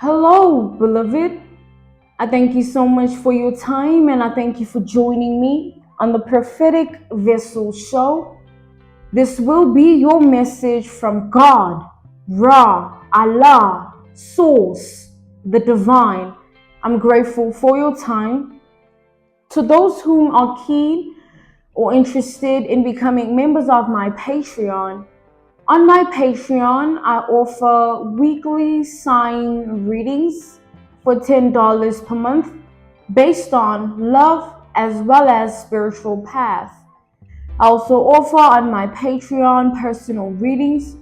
Hello, beloved. I thank you so much for your time and I thank you for joining me on the Prophetic Vessel Show. This will be your message from God, Ra, Allah, Source, the Divine. I'm grateful for your time. To those whom are keen or interested in becoming members of my Patreon, on my Patreon, I offer weekly sign readings for $10 per month based on love as well as spiritual path. I also offer on my Patreon personal readings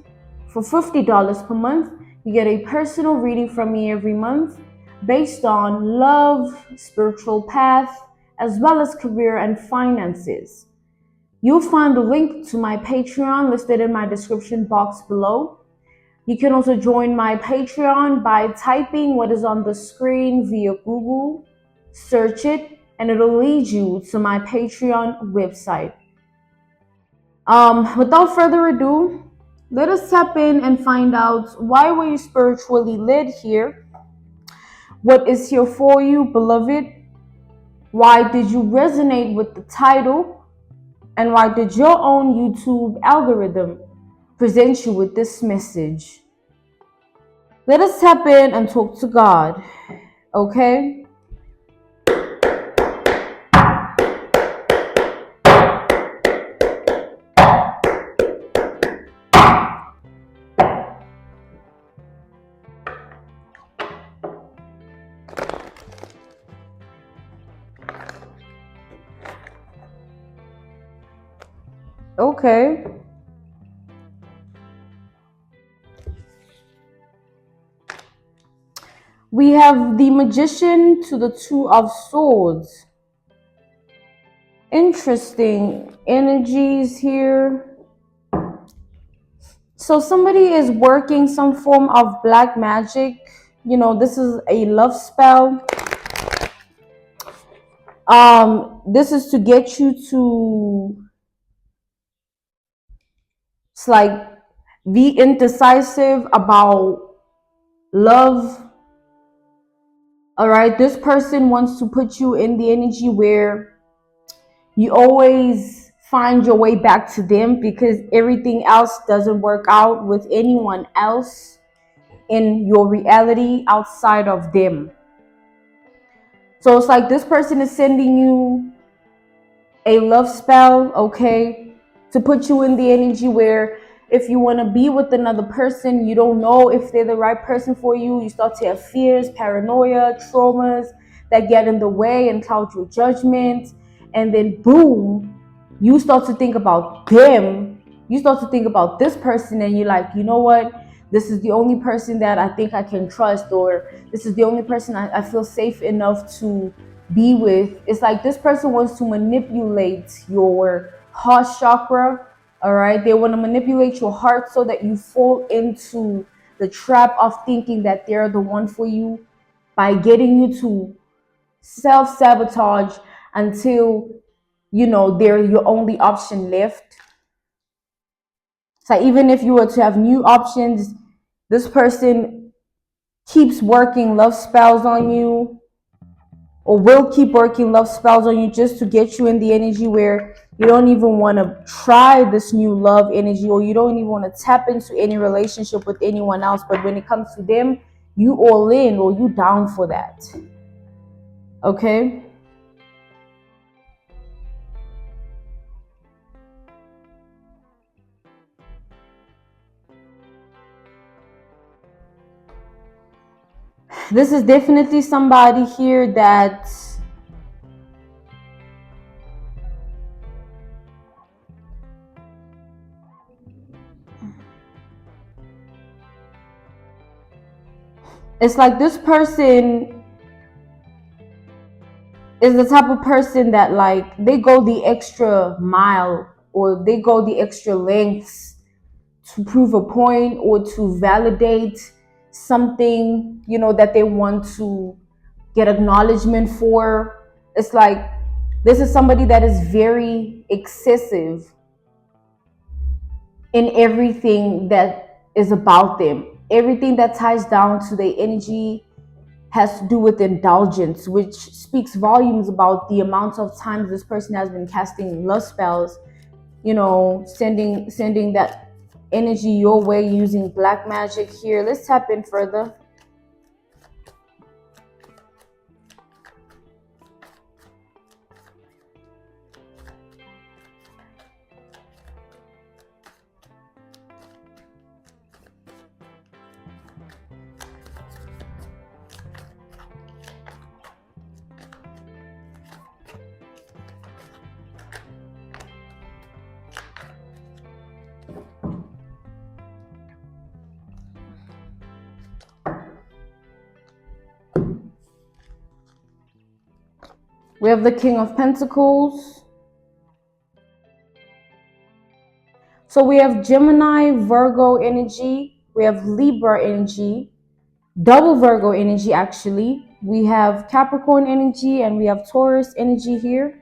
for $50 per month. You get a personal reading from me every month based on love, spiritual path, as well as career and finances. You'll find the link to my Patreon listed in my description box below. You can also join my Patreon by typing what is on the screen via Google, search it, and it'll lead you to my Patreon website. Without further ado, let us tap in and find out, why were you spiritually led here? What is here for you, beloved? Why did you resonate with the title? And why did your own YouTube algorithm present you with this message? Let us tap in and talk to God, okay? Okay. We have the Magician to the Two of Swords. Interesting energies here. So somebody is working some form of black magic. You know, this is a love spell. This is to get you to, it's like, be indecisive about love. All right, this person wants to put you in the energy where you always find your way back to them because everything else doesn't work out with anyone else in your reality outside of them. So it's like this person is sending you a love spell, okay, to put you in the energy where if you want to be with another person, you don't know if they're the right person for you. You start to have fears, paranoia, traumas that get in the way and cloud your judgment. And then boom, you start to think about them. You start to think about this person and you're like, you know what? This is the only person that I think I can trust, or this is the only person I feel safe enough to be with. It's like this person wants to manipulate your heart chakra. All right, they want to manipulate your heart so that you fall into the trap of thinking that they're the one for you, by getting you to self-sabotage until you know they're your only option left. So even if you were to have new options, this person keeps working love spells on you, or will keep working love spells on you just to get you in the energy where you don't even want to try this new love energy, or you don't even want to tap into any relationship with anyone else. But when it comes to them, you all in, or you down for that. Okay? This is definitely somebody here that it's like this person is the type of person that, like, they go the extra mile or they go the extra lengths to prove a point or to validate something, you know, that they want to get acknowledgement for. It's like this is somebody that is very excessive in everything that is about them. Everything that ties down to their energy, has to do with indulgence, which speaks volumes about the amount of times this person has been casting love spells, sending that energy your way using black magic here. Let's tap in further. We have the King of Pentacles. So we have Gemini, Virgo energy. We have Libra energy. Double Virgo energy, actually. We have Capricorn energy and we have Taurus energy here.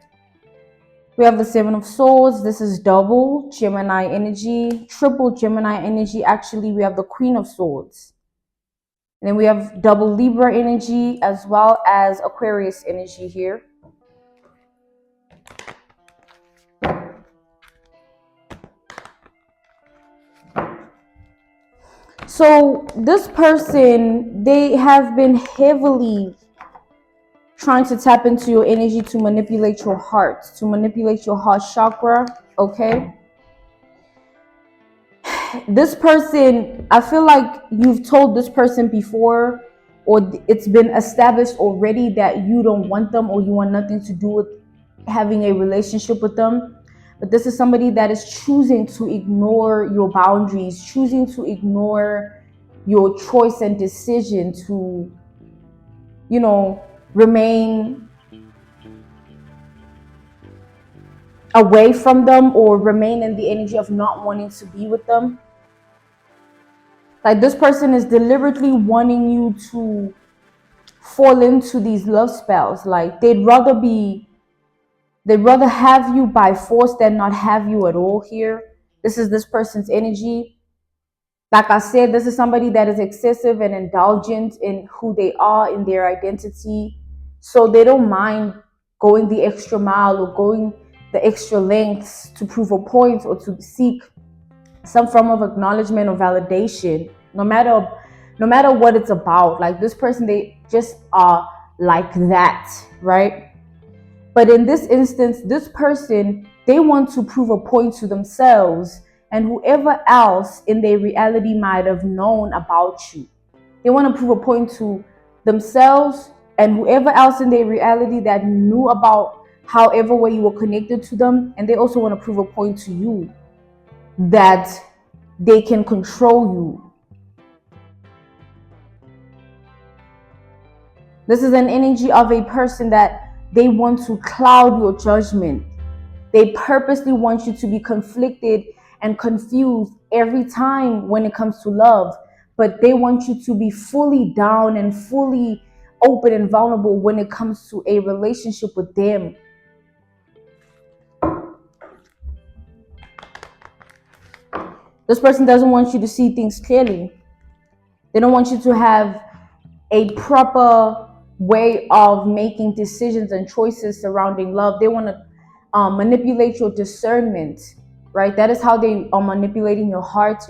We have the Seven of Swords. This is double Gemini energy. Triple Gemini energy. Actually, we have the Queen of Swords. And then we have double Libra energy as well as Aquarius energy here. So this person, they have been heavily trying to tap into your energy to manipulate your heart, to manipulate your heart chakra, okay? This person, I feel like you've told this person before, or it's been established already that you don't want them or you want nothing to do with having a relationship with them. But this is somebody that is choosing to ignore your boundaries, choosing to ignore your choice and decision to, remain away from them or remain in the energy of not wanting to be with them. Like this person is deliberately wanting you to fall into these love spells. Like they'd rather have you by force than not have you at all here. This is this person's energy. Like I said, this is somebody that is excessive and indulgent in who they are, in their identity. So they don't mind going the extra mile or going the extra lengths to prove a point or to seek some form of acknowledgement or validation, no matter what it's about. Like this person, they just are like that, right? But in this instance, this person, they want to prove a point to themselves and whoever else in their reality might have known about you. They want to prove a point to themselves and whoever else in their reality that knew about however way you were connected to them. And they also want to prove a point to you that they can control you. This is an energy of a person that they want to cloud your judgment. They purposely want you to be conflicted and confused every time when it comes to love. But they want you to be fully down and fully open and vulnerable when it comes to a relationship with them. This person doesn't want you to see things clearly. They don't want you to have a proper way of making decisions and choices surrounding love. They want to manipulate your discernment, right? That is how they are manipulating your heart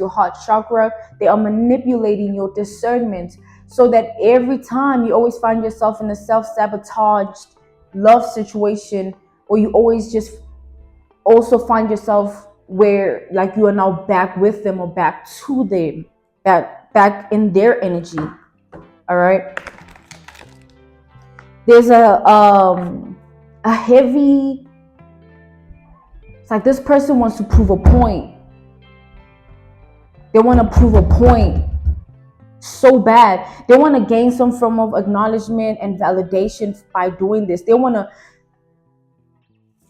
chakra. They are manipulating your discernment so that every time you always find yourself in a self-sabotaged love situation, or you always just also find yourself where like you are now back with them or back to them, back in their energy. All right. There's a heavy, it's like this person wants to prove a point. They want to prove a point so bad. They want to gain some form of acknowledgement and validation by doing this. They want to,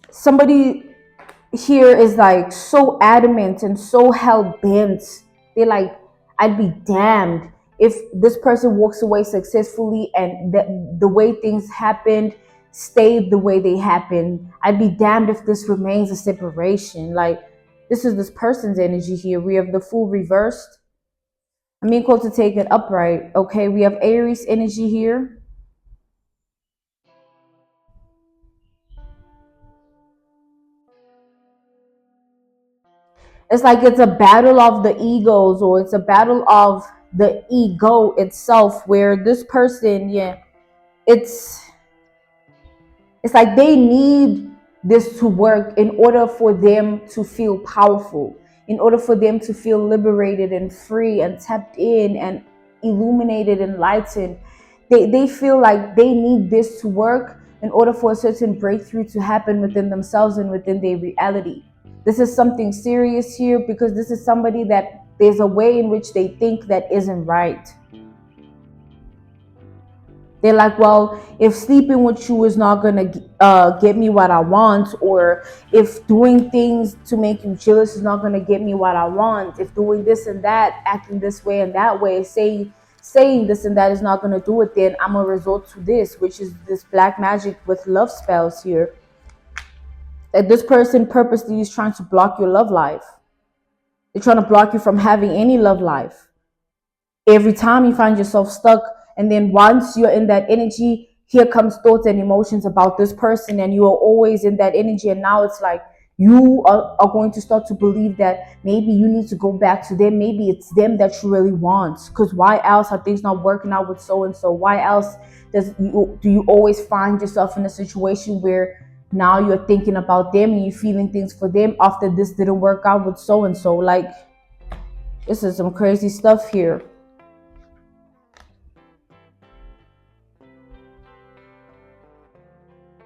somebody here is like so adamant and so hell-bent. They're like, I'd be damned if this person walks away successfully and the way things happened stayed the way they happened. I'd be damned if this remains a separation. Like, this is this person's energy here. We have the Fool reversed. I'm being called to take it upright. Okay, we have Aries energy here. It's like it's a battle of the egos, or it's a battle of the ego itself, where this person, yeah, it's it's like they need this to work in order for them to feel powerful, in order for them to feel liberated and free and tapped in and illuminated and enlightened. They feel like they need this to work in order for a certain breakthrough to happen within themselves and within their reality. This is something serious here, because this is somebody that there's a way in which they think that isn't right. They're like, well, if sleeping with you is not gonna get me what I want, or if doing things to make you jealous is not gonna get me what I want, if doing this and that, acting this way and that way, saying this and that is not gonna do it, then I'm gonna resort to this, which is this black magic with love spells here. That this person purposely is trying to block your love life. They're trying to block you from having any love life. Every time you find yourself stuck, and then once you're in that energy, here comes thoughts and emotions about this person, and you are always in that energy, and now it's like you are going to start to believe that maybe you need to go back to them. Maybe it's them that you really want, because why else are things not working out with so and so? Why else do you always find yourself in a situation where now you're thinking about them and you're feeling things for them after this didn't work out with so and so? Like, this is some crazy stuff here.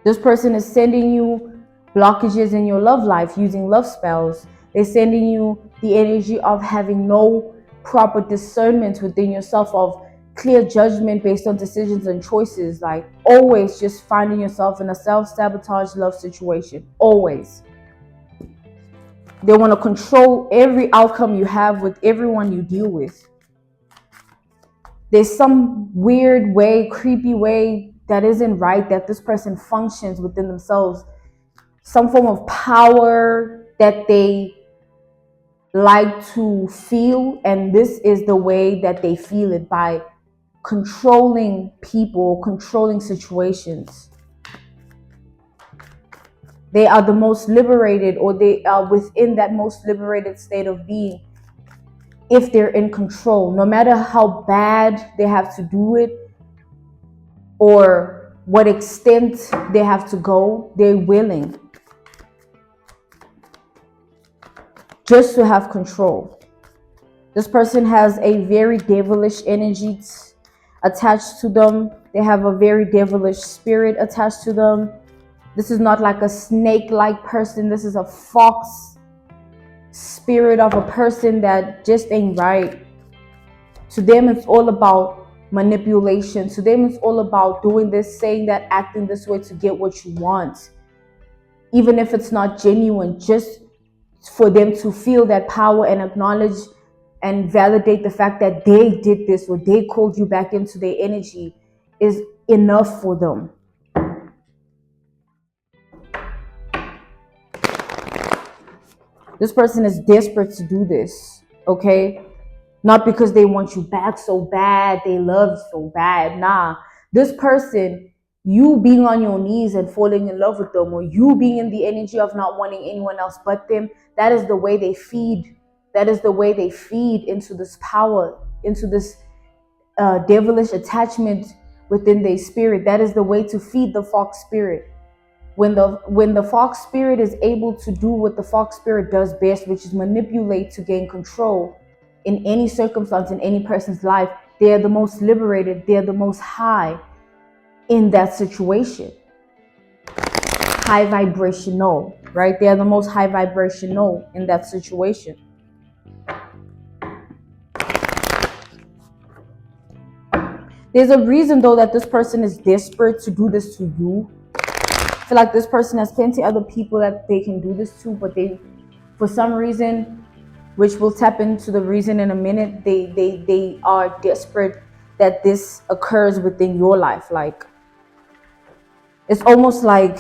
This person is sending you blockages in your love life using love spells. They're sending you the energy of having no proper discernment within yourself, of clear judgment based on decisions and choices. Like, always just finding yourself in a self-sabotage love situation. Always. They want to control every outcome you have with everyone you deal with. There's some weird way, creepy way that isn't right, that this person functions within themselves. Some form of power that they like to feel, and this is the way that they feel it, by controlling people, controlling situations. They are the most liberated, or they are within that most liberated state of being if they're in control. No matter how bad they have to do it, or what extent they have to go, they're willing just to have control. This person has a very devilish energy attached to them. They have a very devilish spirit attached to them. This is not like a snake-like person. This is a fox spirit of a person that just ain't right. To them, it's all about manipulation. To them, it's all about doing this, saying that, acting this way to get what you want. Even if it's not genuine, just for them to feel that power and acknowledge and validate the fact that they did this, or they called you back into their energy, is enough for them. This person is desperate to do this, okay? Not because they want you back so bad, they love you so bad. Nah, this person, you being on your knees and falling in love with them, or you being in the energy of not wanting anyone else but them, that is the way they feed. That is the way they feed into this power, into this devilish attachment within their spirit. That is the way to feed the fox spirit. When the fox spirit is able to do what the fox spirit does best, which is manipulate to gain control in any circumstance in any person's life, they are the most liberated, they are the most high in that situation. High vibrational, right? They are the most high vibrational in that situation. There's a reason though that this person is desperate to do this to you. I feel like this person has plenty other people that they can do this to, but they, for some reason, which we'll tap into the reason in a minute, they are desperate that this occurs within your life. Like, it's almost like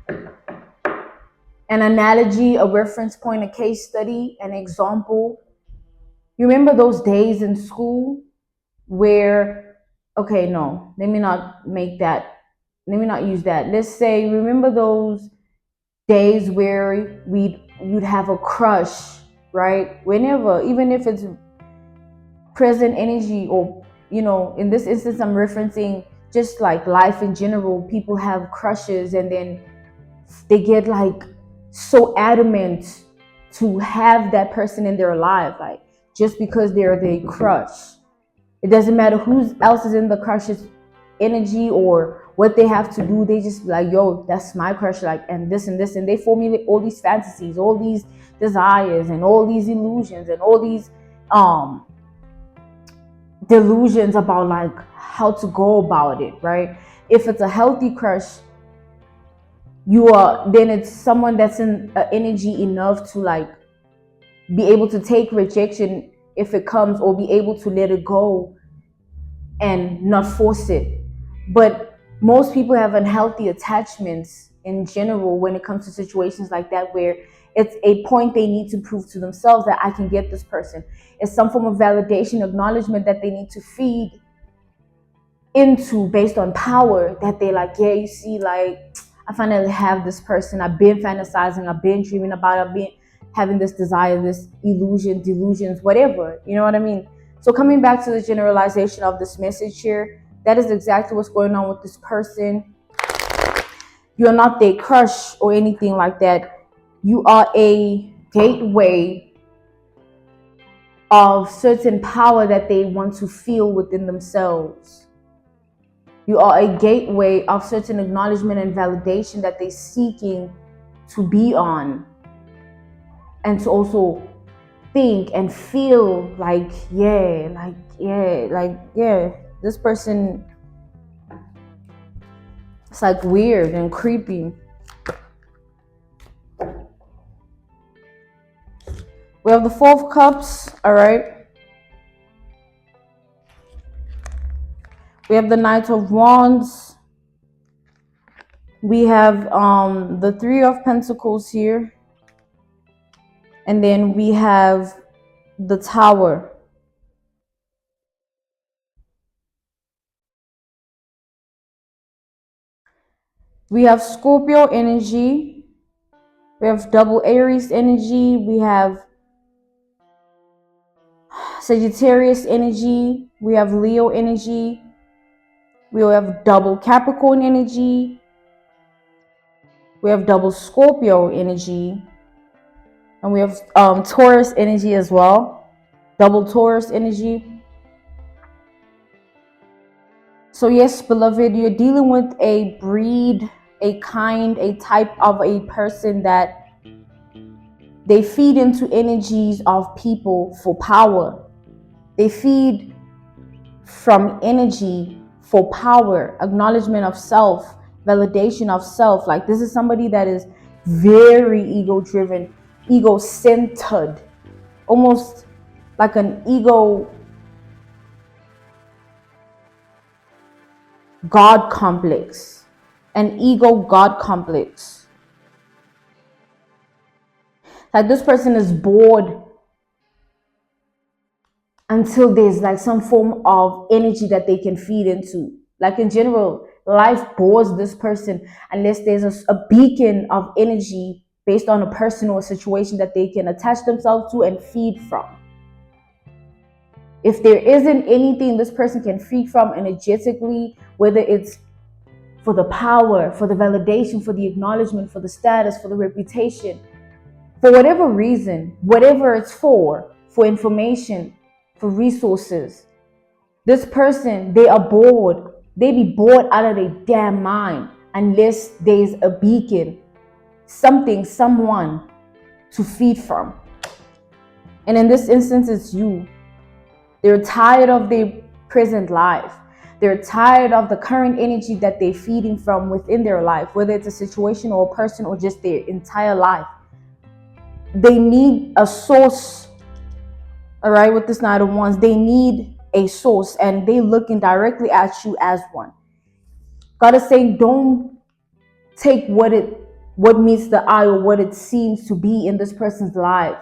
an analogy, a reference point, a case study, an example. You remember those days in school where, okay, no, let me not make that, let me not use that. Let's say, remember those days where you'd have a crush, right? Whenever, even if it's present energy, or in this instance I'm referencing just like life in general. People have crushes, and then they get like so adamant to have that person in their life, like just because they're the crush. It doesn't matter who else is in the crush's energy or what they have to do. They just be like, yo, that's my crush, like, and this and this, and they formulate all these fantasies, all these desires, and all these illusions, and all these delusions about like how to go about it, right? If it's a healthy crush, then it's someone that's in energy enough to like be able to take rejection if it comes, or be able to let it go and not force it. But most people have unhealthy attachments in general when it comes to situations like that, where it's a point they need to prove to themselves that I can get this person. It's some form of validation, acknowledgement that they need to feed into based on power, that they like, yeah, you see, like, I finally have this person. I've been fantasizing, I've been dreaming about it, I've been having this desire, this illusion, delusions, whatever, you know what I mean? So coming back to the generalization of this message here, that is exactly what's going on with this person. You're not their crush or anything like that. You are a gateway of certain power that they want to feel within themselves. You are a gateway of certain acknowledgement and validation that they're seeking to be on, and to also think and feel like, yeah, this person, it's like weird and creepy. We have the Four of Cups, all right? We have the Knight of Wands. We have the Three of Pentacles here. And then we have the Tower. We have Scorpio energy. We have double Aries energy. We have Sagittarius energy. We have Leo energy. We have double Capricorn energy. We have double Scorpio energy. And we have Taurus energy as well. Double Taurus energy. So yes, beloved, you're dealing with a breed, a kind, a type of a person that they feed into energies of people for power. They feed from energy for power, acknowledgement of self, validation of self. Like, this is somebody that is very ego-driven, ego-centered, almost like an ego God complex, an ego God complex. Like, this person is bored until there's like some form of energy that they can feed into. Like, in general, life bores this person unless there's a beacon of energy based on a person or a situation that they can attach themselves to and feed from. If there isn't anything this person can feed from energetically, whether it's for the power, for the validation, for the acknowledgement, for the status, for the reputation, for whatever reason, whatever it's for information, for resources, this person, they are bored. They be bored out of their damn mind unless there's a beacon, something, someone to feed from. And in this instance, it's you. They're tired of their present life. They're tired of the current energy that they're feeding from within their life, whether it's a situation or a person or just their entire life. They need a source, all right, with this Knight of Wands. They need a source, and they're looking directly at you as one. God is saying, don't take what meets the eye or what it seems to be in this person's life.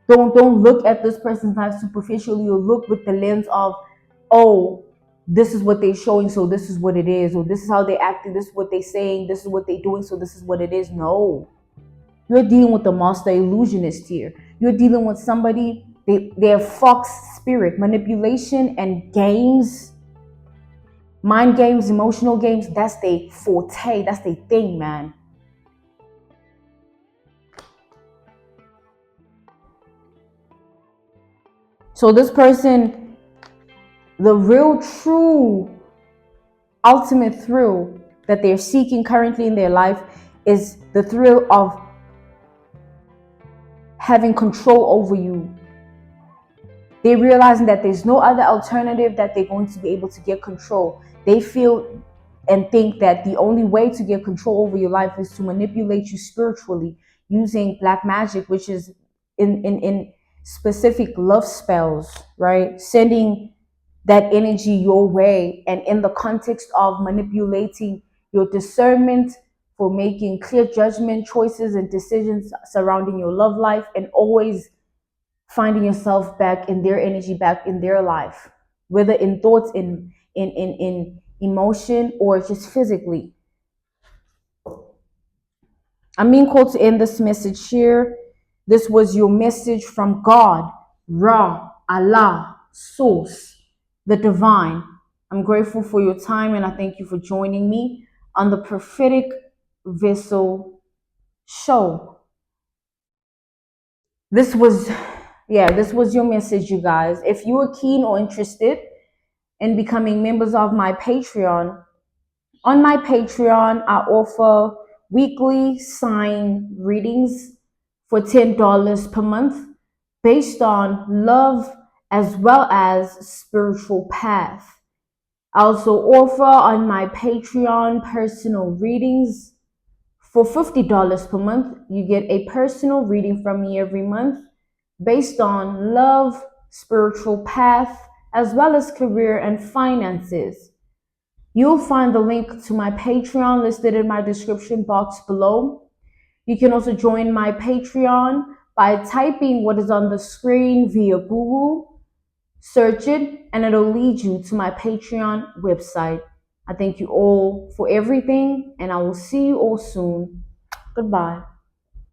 Don't look at this person's life superficially, or look with the lens of, oh, this is what they're showing, so this is what it is, or this is how they're acting, this is what they're saying, this is what they're doing, so this is what it is. No. You're dealing with the master illusionist here. You're dealing with somebody, they're fox spirit, manipulation and games, mind games, emotional games. That's their forte. That's their thing, man. So this person, the real, true, ultimate thrill that they're seeking currently in their life is the thrill of having control over you. They're realizing that there's no other alternative that they're going to be able to get control. They feel and think that the only way to get control over your life is to manipulate you spiritually using black magic, which is in specific love spells, right? Sending that energy your way, and in the context of manipulating your discernment for making clear judgment choices and decisions surrounding your love life, and always finding yourself back in their energy, back in their life, whether in thoughts, in emotion, or just physically. I'm being called to end this message here. This was your message from God, Ra, Allah, Source, the Divine. I'm grateful for your time, and I thank you for joining me on the Prophetic Vessel Show. This was your message, you guys. If you are keen or interested in becoming members of my Patreon, on my Patreon, I offer weekly sign readings for $10 per month based on love as well as spiritual path. I also offer on my Patreon personal readings for $50 per month. You get a personal reading from me every month based on love, spiritual path, as well as career and finances. You'll find the link to my Patreon listed in my description box below. You can also join my Patreon by typing what is on the screen via Google, search it, and it'll lead you to my Patreon website. I thank you all for everything, and I will see you all soon. Goodbye.